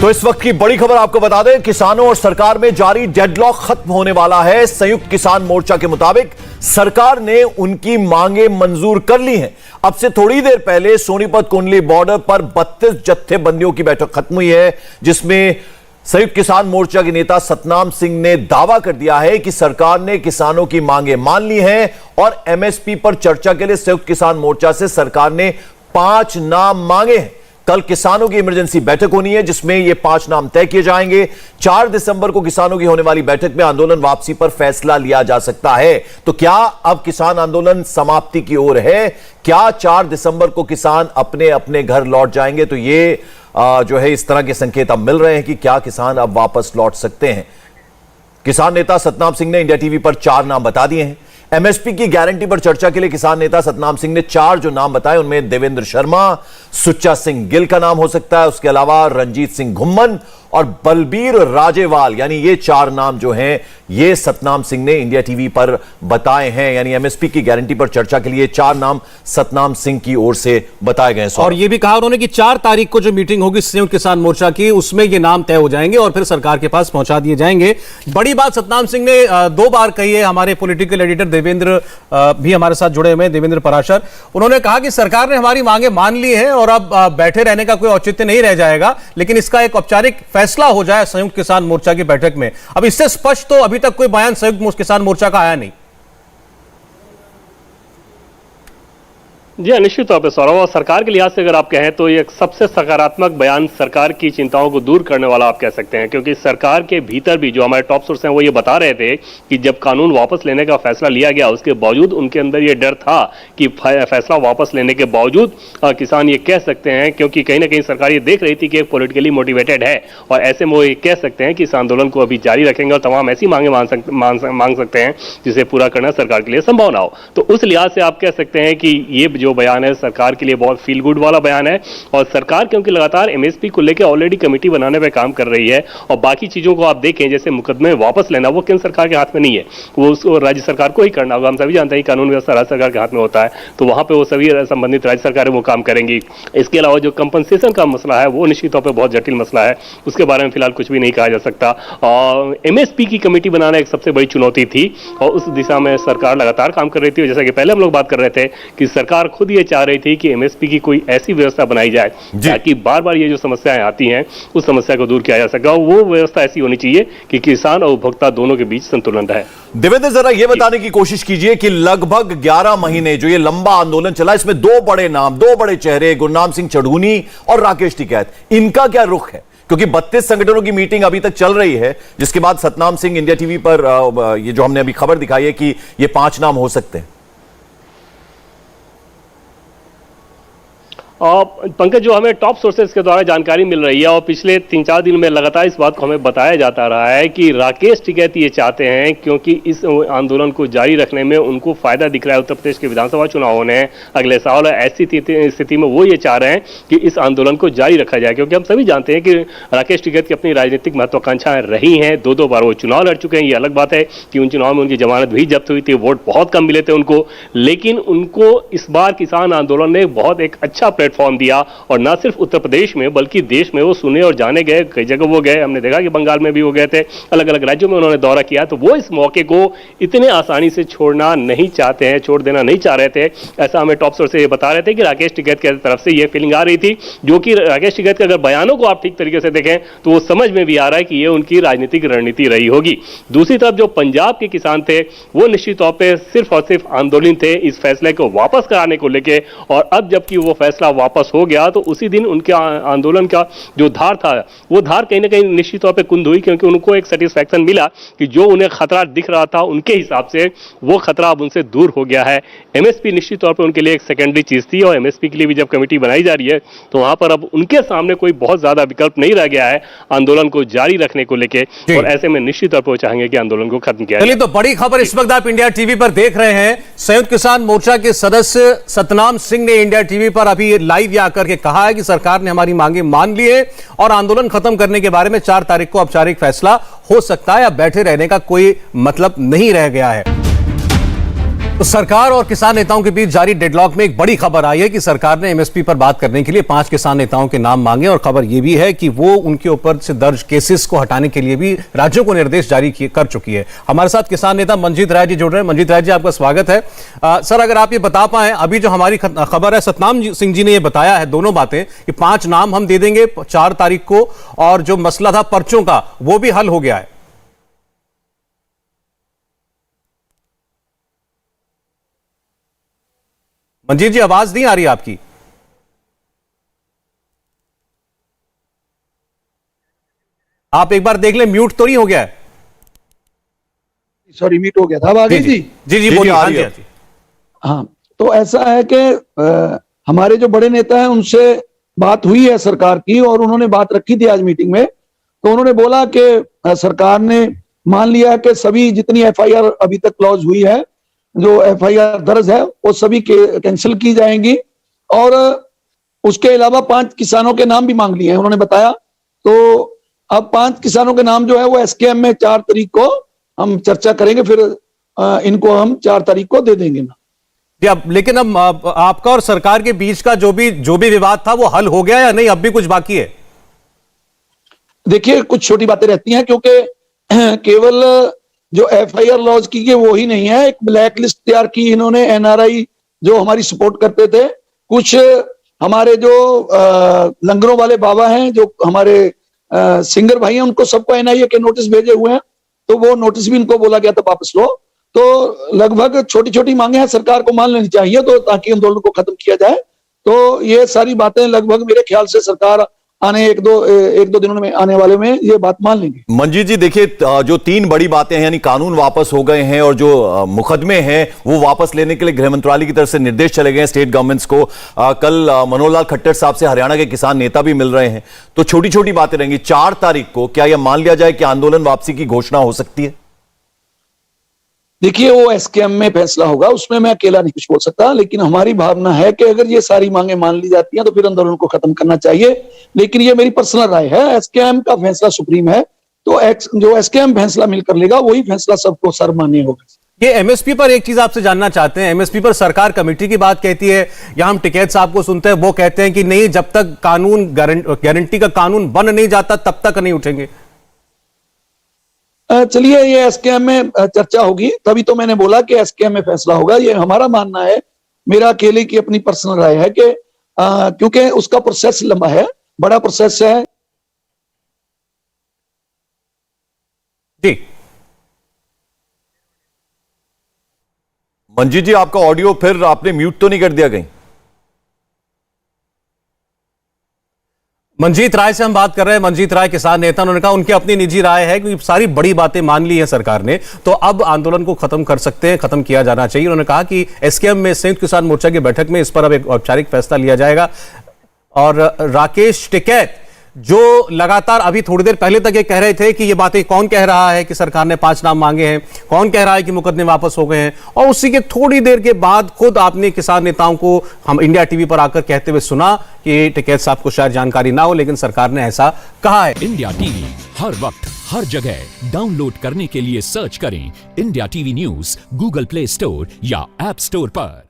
तो इस वक्त की बड़ी खबर आपको बता दें, किसानों और सरकार में जारी डेडलॉक खत्म होने वाला है। संयुक्त किसान मोर्चा के मुताबिक सरकार ने उनकी मांगे मंजूर कर ली हैं। अब से थोड़ी देर पहले सोनीपत कुंडली बॉर्डर पर 32 जत्थेबंदियों की बैठक खत्म हुई है, जिसमें संयुक्त किसान मोर्चा के नेता सतनाम सिंह ने दावा कर दिया है कि सरकार ने किसानों की मांगे मान ली हैं और एमएसपी पर चर्चा के लिए संयुक्त किसान मोर्चा से सरकार ने 5 नाम मांगे हैं। कल किसानों की इमरजेंसी बैठक होनी है, जिसमें ये 5 नाम तय किए जाएंगे। 4 दिसंबर को किसानों की होने वाली बैठक में आंदोलन वापसी पर फैसला लिया जा सकता है। तो क्या अब किसान आंदोलन समाप्ति की ओर है? क्या 4 दिसंबर को किसान अपने अपने घर लौट जाएंगे? तो ये जो है इस तरह के संकेत अब मिल रहे हैं कि क्या किसान अब वापस लौट सकते हैं। किसान नेता सतनाम सिंह ने इंडिया टीवी पर 4 नाम बता दिए हैं। एमएसपी की गारंटी पर चर्चा के लिए किसान नेता सतनाम सिंह ने 4 जो नाम बताए, उनमें देवेंद्र शर्मा, सुच्चा सिंह गिल का नाम हो सकता है, उसके अलावा रंजीत सिंह घुम्मन और बलबीर राजेवाल, यानी ये 4 नाम जो हैं ये सतनाम सिंह ने इंडिया टीवी पर बताए हैं। यानी एमएसपी की गारंटी पर चर्चा के लिए 4 नाम सतनाम सिंह की ओर से बताए गए। और ये भी कहा उन्होंने कि 4 तारीख को जो मीटिंग होगी संयुक्त किसान मोर्चा की, उसमें ये नाम तय हो जाएंगे और फिर सरकार के पास पहुंचा दिए जाएंगे। बड़ी बात सतनाम सिंह ने 2 बार कही है। हमारे पॉलिटिकल एडिटर देवेंद्र भी हमारे साथ जुड़े हुए हैं, देवेंद्र पराशर। उन्होंने कहा कि सरकार ने हमारी मांगे मान ली है और अब बैठे रहने का कोई औचित्य नहीं रह जाएगा, लेकिन इसका एक औपचारिक फैसला हो जाए संयुक्त किसान मोर्चा की बैठक में। अब इससे स्पष्ट तो अभी तक कोई बयान संयुक्त किसान मोर्चा का आया नहीं। जी निश्चित तौर पर सौरभ, और सरकार के लिहाज से अगर आप कहें तो ये सबसे सकारात्मक बयान सरकार की चिंताओं को दूर करने वाला आप कह सकते हैं, क्योंकि सरकार के भीतर भी जो हमारे टॉप सोर्स हैं वो ये बता रहे थे कि जब कानून वापस लेने का फैसला लिया गया, उसके बावजूद उनके अंदर ये डर था कि फैसला वापस लेने के बावजूद किसान ये कह सकते हैं, क्योंकि कहीं ना कहीं सरकार ये देख रही थी कि एक पॉलिटिकली मोटिवेटेड है और ऐसे में वो ये कह सकते हैं कि इस आंदोलन को अभी जारी रखेंगे और तमाम ऐसी मांगे मांग सकते हैं जिसे पूरा करना सरकार के लिए संभव ना हो। तो उस लिहाज से आप कह सकते हैं कि ये जो बयान है सरकार के लिए बहुत फील गुड वाला बयान है। और सरकार क्योंकि लगातार एमएसपी को लेकर ऑलरेडी कमेटी बनाने पे काम कर रही है और बाकी चीजों को आप देखें, जैसे मुकदमे वापस लेना, वो केंद्र सरकार के हाथ में नहीं है, वो उसको राज्य सरकार को ही करना होगा। हम सभी जानते हैं कानून व्यवस्था राज्य सरकार के हाथ में होता है, तो वहां पे वो सभी संबंधित राज्य सरकारें वो काम करेंगी। इसके अलावा जो कंपनसेशन का मसला है वो निश्चित तौर पर बहुत जटिल मसला है, उसके बारे में फिलहाल कुछ भी नहीं कहा जा सकता। और एमएसपी की कमेटी बनाना एक सबसे बड़ी चुनौती थी और उस दिशा में सरकार लगातार काम कर रही थी। जैसा कि पहले हम लोग बात कर रहे थे कि सरकार खुद ये चाह रही थी कि एमएसपी की कोई ऐसी व्यवस्था बनाई जाए ताकि बार बार ये जो समस्याएं आती हैं उस समस्या को दूर किया जा सके। वो व्यवस्था ऐसी होनी चाहिए कि किसान और उपभोक्ता दोनों के बीच संतुलन रहे। देवेंद्र, जरा ये बताने की कोशिश कीजिए कि लगभग 11 महीने जो ये लंबा आंदोलन चला, इसमें 2 बड़े नाम, 2 बड़े चेहरे, गुरनाम सिंह चढ़ूनी और राकेश टिकैत, इनका क्या रुख है? क्योंकि 32 संगठनों की मीटिंग अभी तक चल रही है, जिसके बाद सतनाम सिंह इंडिया टीवी पर ये जो हमने अभी खबर दिखाई है कि ये 5 नाम हो सकते हैं। और पंकज, जो हमें टॉप सोर्सेज के द्वारा जानकारी मिल रही है और पिछले 3-4 दिन में लगातार इस बात को हमें बताया जाता रहा है कि राकेश टिकैत ये चाहते हैं, क्योंकि इस आंदोलन को जारी रखने में उनको फायदा दिख रहा है। उत्तर प्रदेश के विधानसभा चुनाव होने हैं अगले साल, ऐसी स्थिति में वो ये चाह रहे हैं कि इस आंदोलन को जारी रखा जाए, क्योंकि हम सभी जानते हैं कि राकेश टिकैत की अपनी राजनीतिक महत्वाकांक्षाएं रही हैं। 2 बार वो चुनाव लड़ चुके हैं। ये अलग बात है कि उन चुनाव में उनकी जमानत भी जब्त हुई थी, वोट बहुत कम मिले थे उनको, लेकिन उनको इस बार किसान आंदोलन ने बहुत एक अच्छा प्लेटफॉर्म दिया और ना सिर्फ उत्तर प्रदेश में बल्कि देश में वो सुने और जाने गए। कई जगह वो गए, हमने देखा कि बंगाल में भी वो गए थे, अलग अलग राज्यों में उन्होंने दौरा किया। तो वो इस मौके को इतने आसानी से छोड़ना नहीं चाहते हैं, छोड़ देना नहीं चाह रहे थे। ऐसा हमें टॉप सोर्स से ये बता रहे थे कि राकेश टिकैत की तरफ से ये फीलिंग आ रही थी, जो कि राकेश टिकैत के अगर बयानों को आप ठीक तरीके से देखें तो वो समझ में भी आ रहा है कि ये उनकी राजनीतिक रणनीति रही होगी। दूसरी तरफ जो पंजाब के किसान थे वो निश्चित तौर पर सिर्फ और सिर्फ आंदोलन थे इस फैसले को वापस कराने को लेकर, और अब जबकि वो फैसला वापस हो गया तो उसी दिन उनके आंदोलन का जो धार था वो धार कहीं ना कहीं निश्चित तौर पे कुंद हुई, क्योंकि उनको एक सेटिस्फैक्शन मिला कि जो उन्हें खतरा दिख रहा था उनके हिसाब से वो खतरा अब उनसे दूर हो गया है। एमएसपी निश्चित तौर पे उनके लिए एक सेकेंडरी चीज थी और एमएसपी के लिए भी जब कमेटी बनाई जा रही है तो वहां पर अब उनके सामने कोई बहुत ज्यादा विकल्प नहीं रह गया है आंदोलन को जारी रखने को लेकर, और ऐसे में निश्चित तौर पर चाहेंगे कि आंदोलन को खत्म किया जाए। तो बड़ी खबर इस वक्त आप इंडिया टीवी पर देख रहे हैं। संयुक्त किसान मोर्चा के सदस्य सतनाम सिंह ने इंडिया टीवी पर अभी लाइव आकर के कहा है कि सरकार ने हमारी मांगे मान ली है और आंदोलन खत्म करने के बारे में 4 तारीख को औपचारिक फैसला हो सकता है। अब बैठे रहने का कोई मतलब नहीं रह गया है। तो सरकार और किसान नेताओं के बीच जारी डेडलॉक में एक बड़ी खबर आई है कि सरकार ने एमएसपी पर बात करने के लिए 5 किसान नेताओं के नाम मांगे और खबर यह भी है कि वो उनके ऊपर से दर्ज केसेस को हटाने के लिए भी राज्यों को निर्देश जारी कर चुकी है। हमारे साथ किसान नेता मंजीत राय जी जुड़ रहे हैं। मंजीत राय जी, आपका स्वागत है। सर, अगर आप ये बता पाए, अभी जो हमारी खबर है, सतनाम सिंह जी ने ये बताया है दोनों बातें कि 5 नाम हम दे देंगे 4 तारीख को, और जो मसला था पर्चों का वो भी हल हो गया है। मंजीत जी, आवाज नहीं आ रही आपकी। आप एक बार देख लें, म्यूट तो नहीं हो गया है। सॉरी, म्यूट हो गया था। अब आ गई जी? जी बोलिए। आ रही है। हाँ, तो ऐसा है कि हमारे जो बड़े नेता हैं उनसे बात हुई है सरकार की, और उन्होंने बात रखी थी आज मीटिंग में। तो उन्होंने बोला कि सरकार ने मान लिया कि सभी जितनी एफआईआर अभी तक क्लोज हुई है, जो एफआईआर दर्ज है, वो सभी कैंसिल की जाएंगी, और उसके अलावा 5 किसानों के नाम भी मांग लिए हैं उन्होंने बताया। तो अब 5 किसानों के नाम जो है वो एसकेएम में 4 तारीख को हम चर्चा करेंगे, फिर इनको हम 4 तारीख को दे देंगे ना। लेकिन अब आपका और सरकार के बीच का जो भी विवाद था वो हल हो गया या नहीं, अब भी कुछ बाकी है? देखिए, कुछ छोटी बातें रहती हैं, क्योंकि केवल जो एफआईआर लॉन्च की गई वो ही नहीं है, एक ब्लैक लिस्ट तैयार की इन्होंने। एनआरआई जो हमारी सपोर्ट करते थे, कुछ हमारे जो लंगरों वाले बाबा हैं, जो हमारे सिंगर भाई हैं, उनको सबको एनआईए के नोटिस भेजे हुए हैं। तो वो नोटिस भी इनको बोला गया था वापस लो। तो लगभग छोटी छोटी मांगे हैं, सरकार को मान लेनी चाहिए, तो ताकि आंदोलन को खत्म किया जाए। तो ये सारी बातें लगभग मेरे ख्याल से सरकार आने एक दो दिनों में, आने वाले में ये बात मान लेंगे। मंजीत जी, देखिए, जो 3 बड़ी बातें हैं, यानी कानून वापस हो गए हैं और जो मुकदमे हैं वो वापस लेने के लिए गृह मंत्रालय की तरफ से निर्देश चले गए हैं स्टेट गवर्नमेंट्स को। कल मनोहर लाल खट्टर साहब से हरियाणा के किसान नेता भी मिल रहे हैं। तो छोटी छोटी बातें रहेंगी। 4 तारीख को क्या यह मान लिया जाए कि आंदोलन वापसी की घोषणा हो सकती है? देखिए, वो एसकेएम में फैसला होगा, उसमें मैं अकेला नहीं कुछ बोल सकता, लेकिन हमारी भावना है कि अगर ये सारी मांगे मान ली जाती हैं तो फिर आंदोलन को खत्म करना चाहिए। लेकिन ये मेरी पर्सनल राय है, एसकेएम का फैसला सुप्रीम है, तो जो एसकेएम फैसला मिलकर लेगा वही फैसला सबको सर्वमान्य होगा। ये एमएसपी पर एक चीज आपसे जानना चाहते हैं। एमएसपी पर सरकार कमेटी की बात कहती है, या हम टिकैत साहब को सुनते हैं, वो कहते हैं कि नहीं, जब तक कानून गारंटी का कानून बन नहीं जाता तब तक नहीं उठेंगे। चलिए, ये एसकेएम में चर्चा होगी, तभी तो मैंने बोला कि एसकेएम में फैसला होगा। ये हमारा मानना है, मेरा अकेले की अपनी पर्सनल राय है कि क्योंकि उसका प्रोसेस लंबा है, बड़ा प्रोसेस है। जी मंजीत जी, आपका ऑडियो फिर आपने म्यूट तो नहीं कर दिया कहीं? मंजीत राय से हम बात कर रहे हैं। मंजीत राय किसान नेता, उन्होंने कहा उनकी अपनी निजी राय है कि सारी बड़ी बातें मान ली है सरकार ने, तो अब आंदोलन को खत्म कर सकते हैं, खत्म किया जाना चाहिए। उन्होंने कहा कि एसकेएम में संयुक्त किसान मोर्चा की बैठक में इस पर अब एक औपचारिक फैसला लिया जाएगा। और राकेश टिकैत, जो लगातार अभी थोड़ी देर पहले तक ये कह रहे थे कि ये बातें कौन कह रहा है कि सरकार ने 5 नाम मांगे हैं, कौन कह रहा है कि मुकदमे वापस हो गए हैं, और उसी के थोड़ी देर के बाद खुद आपने किसान नेताओं को हम इंडिया टीवी पर आकर कहते हुए सुना कि टिकैत साहब को शायद जानकारी ना हो, लेकिन सरकार ने ऐसा कहा है। इंडिया टीवी हर वक्त हर जगह डाउनलोड करने के लिए सर्च करें India TV news Google play store या ऐप स्टोर पर।